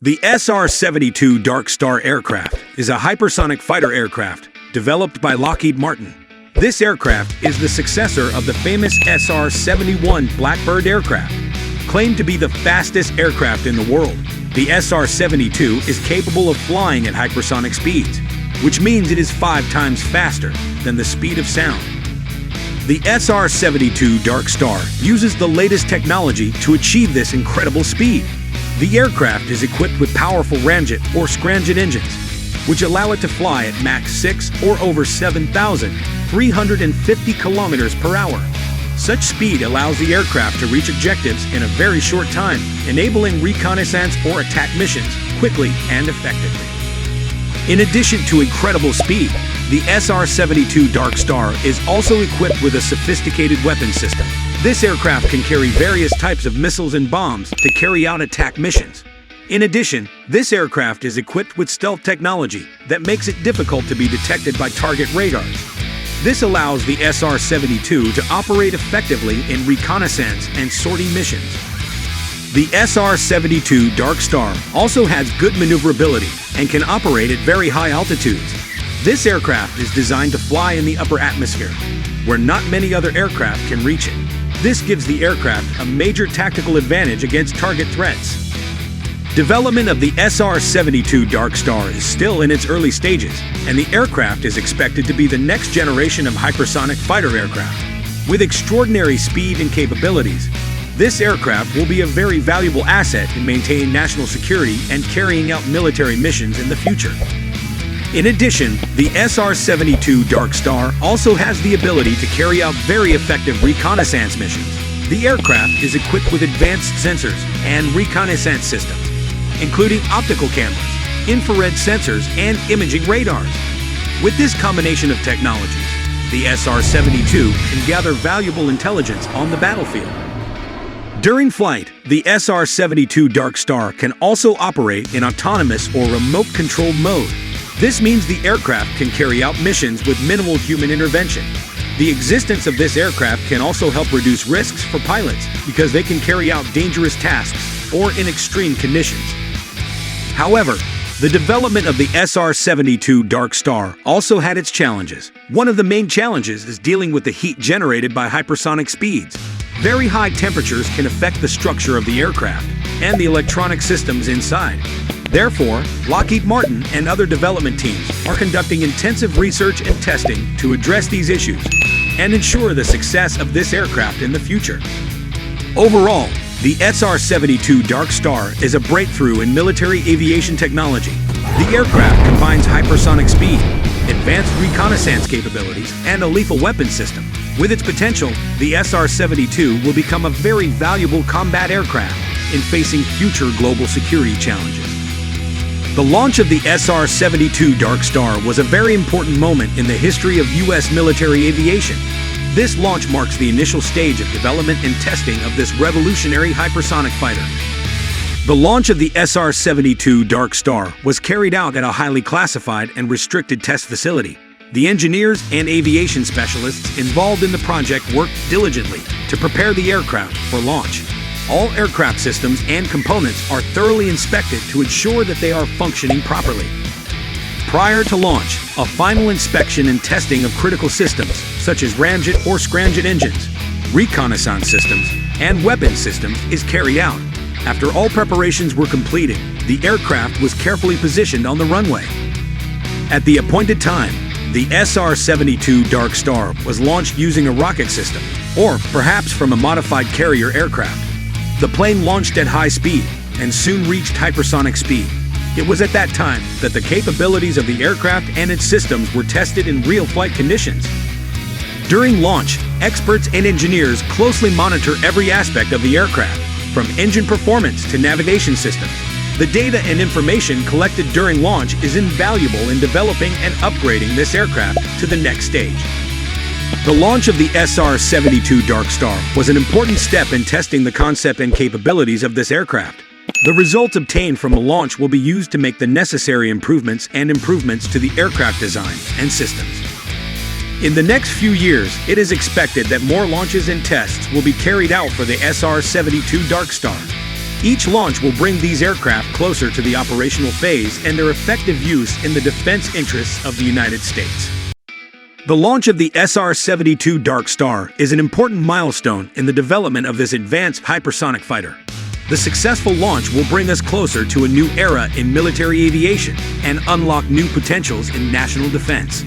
The SR-72 Darkstar aircraft is a hypersonic fighter aircraft developed by Lockheed Martin. This aircraft is the successor of the famous SR-71 Blackbird aircraft. Claimed to be the fastest aircraft in the world, the SR-72 is capable of flying at hypersonic speeds, which means it is 5 times faster than the speed of sound. The SR-72 Darkstar uses the latest technology to achieve this incredible speed. The aircraft is equipped with powerful ramjet or scramjet engines, which allow it to fly at Mach 6 or over 7,350 kilometers per hour. Such speed allows the aircraft to reach objectives in a very short time, enabling reconnaissance or attack missions quickly and effectively. In addition to incredible speed, the SR-72 Darkstar is also equipped with a sophisticated weapons system. This aircraft can carry various types of missiles and bombs to carry out attack missions. In addition, this aircraft is equipped with stealth technology that makes it difficult to be detected by target radars. This allows the SR-72 to operate effectively in reconnaissance and sortie missions. The SR-72 Darkstar also has good maneuverability and can operate at very high altitudes. This aircraft is designed to fly in the upper atmosphere, where not many other aircraft can reach it. This gives the aircraft a major tactical advantage against target threats. Development of the SR-72 Darkstar is still in its early stages, and the aircraft is expected to be the next generation of hypersonic fighter aircraft. With extraordinary speed and capabilities, this aircraft will be a very valuable asset in maintaining national security and carrying out military missions in the future. In addition, the SR-72 Darkstar also has the ability to carry out very effective reconnaissance missions. The aircraft is equipped with advanced sensors and reconnaissance systems, including optical cameras, infrared sensors, and imaging radars. With this combination of technologies, the SR-72 can gather valuable intelligence on the battlefield. During flight, the SR-72 Darkstar can also operate in autonomous or remote-controlled mode. This means the aircraft can carry out missions with minimal human intervention. The existence of this aircraft can also help reduce risks for pilots because they can carry out dangerous tasks or in extreme conditions. However, the development of the SR-72 Darkstar also had its challenges. One of the main challenges is dealing with the heat generated by hypersonic speeds. Very high temperatures can affect the structure of the aircraft and the electronic systems inside. Therefore, Lockheed Martin and other development teams are conducting intensive research and testing to address these issues and ensure the success of this aircraft in the future. Overall, the SR-72 Darkstar is a breakthrough in military aviation technology. The aircraft combines hypersonic speed, advanced reconnaissance capabilities, and a lethal weapons system. With its potential, the SR-72 will become a very valuable combat aircraft in facing future global security challenges. The launch of the SR-72 Darkstar was a very important moment in the history of U.S. military aviation. This launch marks the initial stage of development and testing of this revolutionary hypersonic fighter. The launch of the SR-72 Darkstar was carried out at a highly classified and restricted test facility. The engineers and aviation specialists involved in the project worked diligently to prepare the aircraft for launch. All aircraft systems and components are thoroughly inspected to ensure that they are functioning properly. Prior to launch, a final inspection and testing of critical systems, such as ramjet or scramjet engines, reconnaissance systems, and weapons systems, is carried out. After all preparations were completed, the aircraft was carefully positioned on the runway. At the appointed time, the SR-72 Darkstar was launched using a rocket system, or perhaps from a modified carrier aircraft. The plane launched at high speed and soon reached hypersonic speed. It was at that time that the capabilities of the aircraft and its systems were tested in real flight conditions. During launch, experts and engineers closely monitor every aspect of the aircraft, from engine performance to navigation systems. The data and information collected during launch is invaluable in developing and upgrading this aircraft to the next stage. The launch of the SR-72 Darkstar was an important step in testing the concept and capabilities of this aircraft. The results obtained from the launch will be used to make the necessary improvements to the aircraft design and systems. In the next few years, it is expected that more launches and tests will be carried out for the SR-72 Darkstar. Each launch will bring these aircraft closer to the operational phase and their effective use in the defense interests of the United States. The launch of the SR-72 Darkstar is an important milestone in the development of this advanced hypersonic fighter. The successful launch will bring us closer to a new era in military aviation and unlock new potentials in national defense.